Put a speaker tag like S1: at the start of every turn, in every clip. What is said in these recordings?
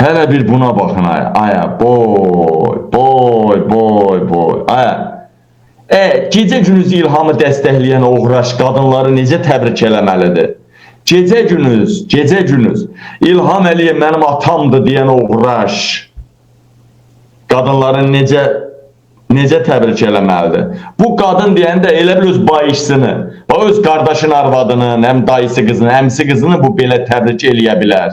S1: Hele bir buna bakın aya. Aya boy. Aya. Gecə gündüz İlhamı dəstəkləyən uğraş qadınları necə təbrik eləməlidir? Gecə gündüz İlham Əliyev mənim atamdır deyən uğraş qadınların necə təbrik eləməlidir? Bu qadın deyəndə elə bil öz bayışsını, öz qardaşın arvadının, həm dayısı qızını, əmsi qızını bu belə təbrik eləyə bilər.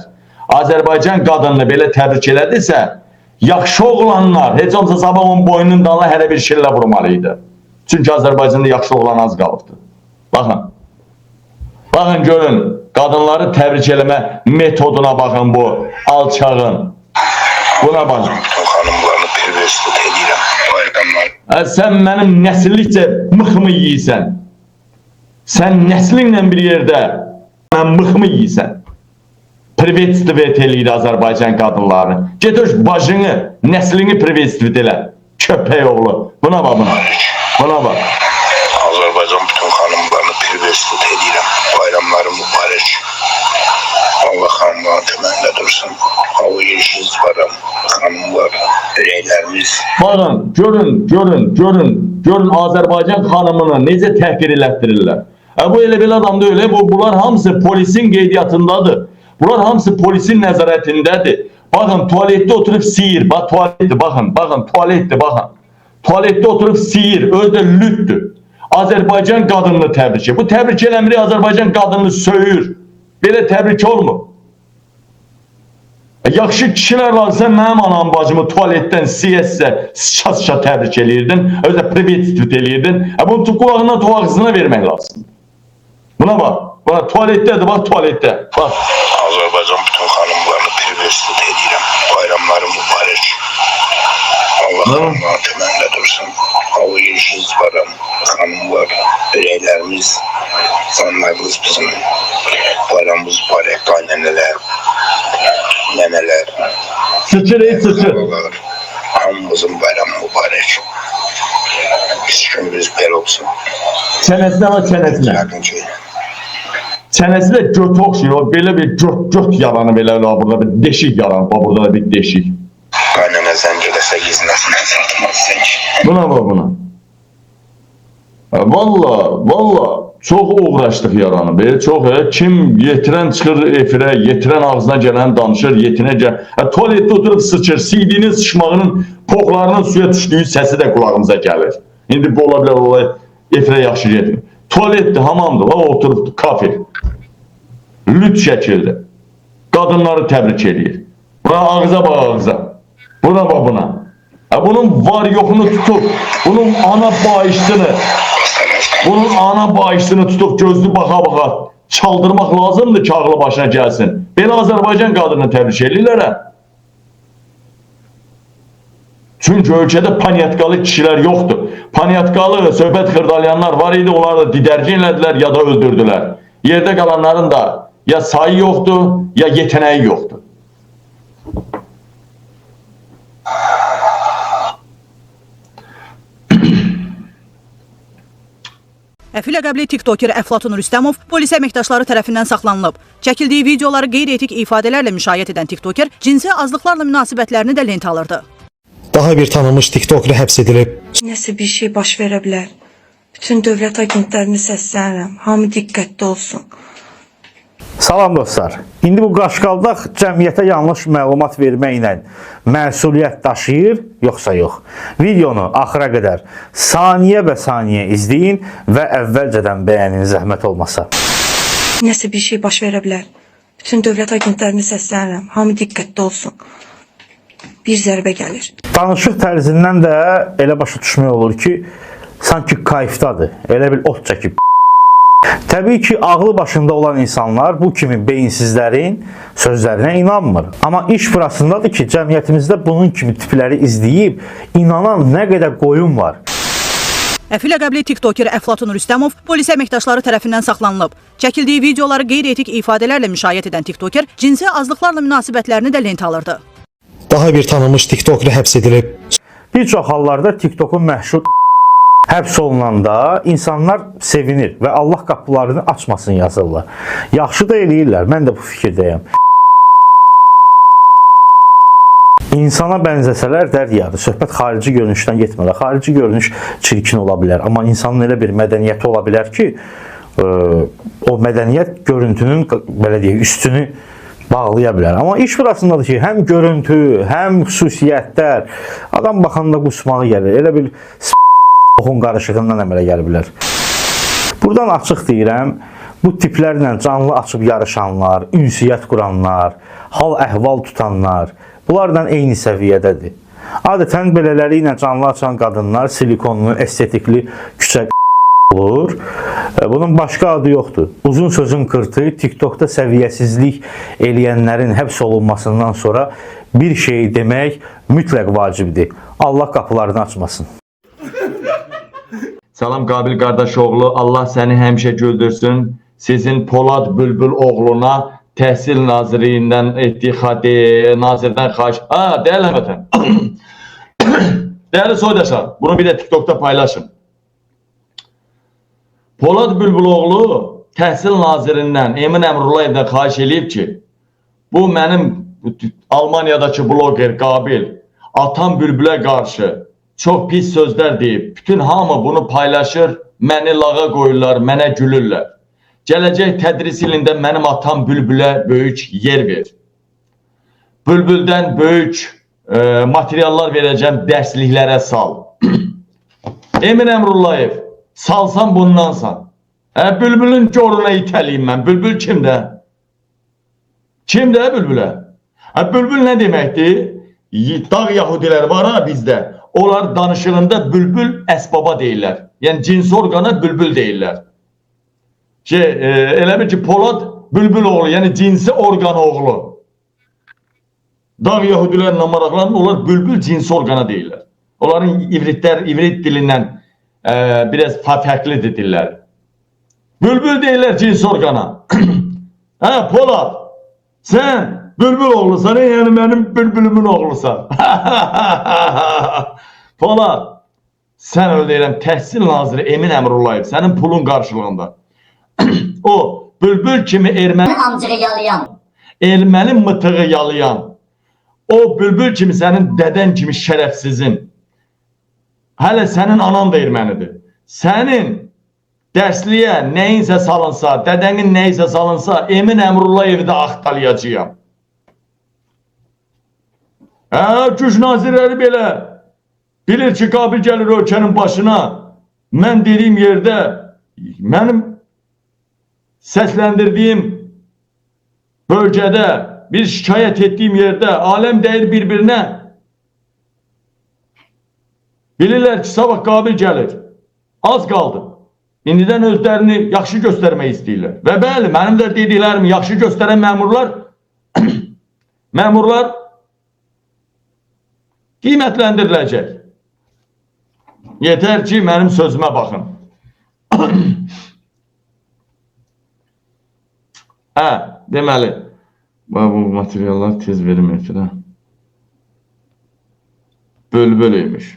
S1: Azərbaycan qadınını belə təbrik elədirsə, yaxşı oğlanlar, heç olmasa sabah onun boynunun dalına hələ bir şillə vurmalıydı. Çünki Azərbaycanda yaxşı oğlan az qalıbdır. Baxın görün, qadınları təbrik eləmə metoduna baxın bu alçağın. Buna baxın.
S2: Xanımlarını pervestit edirəm, bayramlar.
S1: Sən mənim nəsillikcə mıxımı yiyirsən. Sən nəslinlə bir yerdə mən mıxımı yiyirsən. Privetstivet eləyir Azərbaycan qadınlarını. Get öz bacını, nəslini privetstivet elə. Köpək oğlu. Buna bax buna. Buna bax.
S2: Azərbaycan bütün xanımlarını pervestit edirəm, bayramları mübarək. Allah xanımların təməndə dursun. Hava yeşiz varam, xanımlar, ürəklərimiz.
S1: Baxın, görün Azərbaycan xanımını necə təhqir elətdirirlər. Bu elə belə adam da öyle, bunlar hamısı polisin qeydiyyatındadır. Bunlar hamısı polisin nəzarətindədir. Baxın, tualetdə oturub siyir, bax tualetdir, baxın, tualetdir, baxın. Tualetdə oturub siyir, özü də lütdür. Azərbaycan qadınını təbrik edir. Bu təbrik eləmiri Azərbaycan qadınını söyür. Belə təbrik olmur. Yaxşı kişilər varsa mənim anam bacımı tualetdən siyəsə sıça təbrik eləyirdin, özü də privetstivet eləyirdin. Bunu qulağından tuğağızına vermək lazım. Buna bax, tualetdədir, bax tualetdə.
S2: Azərbaycan bütün xanımlarını pervestit edirəm, bayramları mübarək. Allah xanımların təməndə dursun. Hava yeşiz varam, xanımlar, ürəklərimiz, canlarımız bizim. Bayramımız mübarək, qaynənələr, nənələr.
S1: Sıçır.
S2: Hamımızın bayramı mübarək. Biz günümüz belə olsun.
S1: Çənəsinə var, çənəsinə.
S2: Yəqin ki.
S1: Çənəsi də göt oxşayır, belə bir göt yaranı belə burada bir deşik yaranı, burada bir deşik.
S2: Qaynənə zəng eləsə iznəsindən satmaz zəng.
S1: Buna bax buna. Valla çox uğraşdıq yaranı. Belə çox kim yetirən çıxır efirə, yetirən ağzına gələn danışır, yetinə gəl. Tualetdə oturub sıçır, CD-nin sıçmağının poxlarının suya düşdüyü səsi də qulağımıza gəlir. İndi bu ola bilər olay efirə yaxşı getmir. Tualetdə, hamamdır, oturubdur, kafir. Lüt şəkildə. Qadınları təbrik edir. Buna ağza bax ağza. Buna bax buna. Bunun var yoxunu tutub, bunun ana bağışını tutup gözlü baxa çaldırmaq lazımdır ki ağlı başına gəlsin. Belə Azərbaycan qadını təbrik edirlər. Çünki ölkədə panyatkalı kişilər yoxdur. Panyatkalı söhbət xırdalayanlar var idi, onları da didərgin elədilər ya da öldürdülər. Yerdə qalanların da ya sayı yoxdur, ya yeteneği yoxdur.
S3: Əfilə qəbli tiktoker Əflatun Rüstəmov polis əməkdaşları tərəfindən saxlanılıb. Çəkildiyi videoları qeyri-etik ifadələrlə müşayiət edən tiktoker cinsi azlıqlarla münasibətlərini də lent alırdı.
S4: Daha bir tanınmış tiktoker həbs edilib.
S5: Nəsə bir şey baş verə bilər. Bütün dövlət agentlərini səslənirəm. Hamı diqqətli olsun.
S6: Salam dostlar. İndi bu qaşqaldaq cəmiyyətə yanlış məlumat verməklə məsuliyyət daşıyır, yoxsa yox? Videonu axıra qədər saniyə bə saniyə izləyin və əvvəlcədən bəyənin zəhmət olmasa.
S5: Nəsə bir şey baş verə bilər. Bütün dövlət agentlərini səslənirəm. Hamı diqqətli olsun. Bir zərbə gəlir.
S6: Danışıq tərzindən də elə başa düşmək olur ki, sanki kayıfdadır. Elə bil ot çəkib. Təbii ki, ağlı başında olan insanlar bu kimi beyinsizlərin sözlərinə inanmır. Amma iş burasındadır ki, cəmiyyətimizdə bunun kimi tipləri izləyib inanan nə qədər qoyun var.
S3: Əfilə qəbli tiktoker Əflatun Rüstəmov polis əməkdaşları tərəfindən saxlanılıb. Çəkildiyi videoları qeyri-etik ifadələrlə müşayiət edən tiktoker cinsi azlıqlarla münasibətlərini də lent alırdı.
S4: Daha bir tanınmış tiktoker həbs edilib.
S6: Bir çox hallarda TikTokun məşhur həbs olunanda insanlar sevinir və Allah qapılarını açmasın yazırlar. Yaxşı da eləyirlər, mən də bu fikirdəyəm. İnsana bənzəsələr dərd yadır. Söhbət xarici görünüşdən getmir. Xarici görünüş çirkin ola bilər, amma insanın elə bir mədəniyyəti ola bilər ki, o mədəniyyət görüntünün belə deyək, üstünü bağlaya bilər. Amma iş burasındadır ki, həm görüntü, həm xüsusiyyətlər adam baxanda qusmağı gəlir. Elə bir oxun qarışığından əmələ gələ bilər. Buradan açıq deyirəm, bu tiplərlə canlı açıb yarışanlar, ünsiyyət quranlar, hal-əhval tutanlar, bunlarla eyni səviyyədədir. Adətən belələri ilə canlı açan qadınlar silikonlu, estetikli küçə olur. Bunun başqa adı yoxdur. Uzun sözün qırtı, TikTokda səviyyəsizlik eləyənlərin həbs olunmasından sonra bir şey demək mütləq vacibdir. Allah qapılarını açmasın.
S1: Salam Qabil qardaşoğlu, Allah səni həmişə güldürsün. Sizin Polad Bülbül oğluna Təhsil Nazirliyindən nazirdən xahiş. Değerli vətən. Değerli soydaşlar, bunu bir de TikTok'ta paylaşın. Polad Bülbül oğlu Təhsil Nazirindən Emin Əmrullayevdən xahiş eləyib ki, bu mənim Almanya'dakı bloger Qabil Atam Bülbülə qarşı çox pis sözlər deyib. Bütün hamı bunu paylaşır, məni lağa qoyurlar, mənə gülürlər. Gələcək tədris ilində mənim atam Bülbülə böyük yer ver. Bülbüldən böyük materiallar verəcəm, dərsliklərə sal. Emin Əmrullayev, salsan bundansan. Bülbülün coruna itəliyim mən. Bülbül kimdə? Kimdə Bülbülə? Bülbül nə deməkdir? Dağ yahudiləri var ha bizdə. Onlar danışığında bülbül əsbaba deyirlər. Yəni cins orqana bülbül deyirlər. Elə bir ki Polad Bülbül oğlu, yəni cinsi orqan oğlu. Dağ yahudilərlə maraqlanır, onlar bülbül cinsi orqana deyirlər. Onların ivrit dilindən biraz fərqlidir dillər. Bülbül deyirlər cinsi orqana. Polad, sən bülbül oğlusan, yəni mənim bülbülümün oğlusan. Polad, sən öyle deyirəm, Təhsil Naziri Emin Əmrullayev, sənin pulun qarşılığında. O bülbül kimi erməni amcığı yalayan, erməni mıtığı yalayan, o bülbül kimi sənin dədən kimi şərəfsizin, hələ sənin anan da ermənidir. Sənin dərsliyə nəyinsə salınsa, dədənin nəyinsə salınsa, Emin Əmrullayevi də axtalayacağım. Güc nazirləri belə bilir ki, Qabil gəlir ölkənin başına, mən dediyim yerdə, mənim səsləndirdiyim bölgədə, bir şikayət etdiyim yerdə aləm deyir bir-birinə. Bilirlər ki, sabah Qabil gəlir. Az qaldı. İndidən özlərini yaxşı göstərmək istəyirlər. Və bəli, mənim də dediklərimi yaxşı göstərən məmurlar qiymətləndiriləcək. Yetər ki, mənim sözümə baxın. Deməli, bu materiallar tez verim ekrana. Bülbül imiş.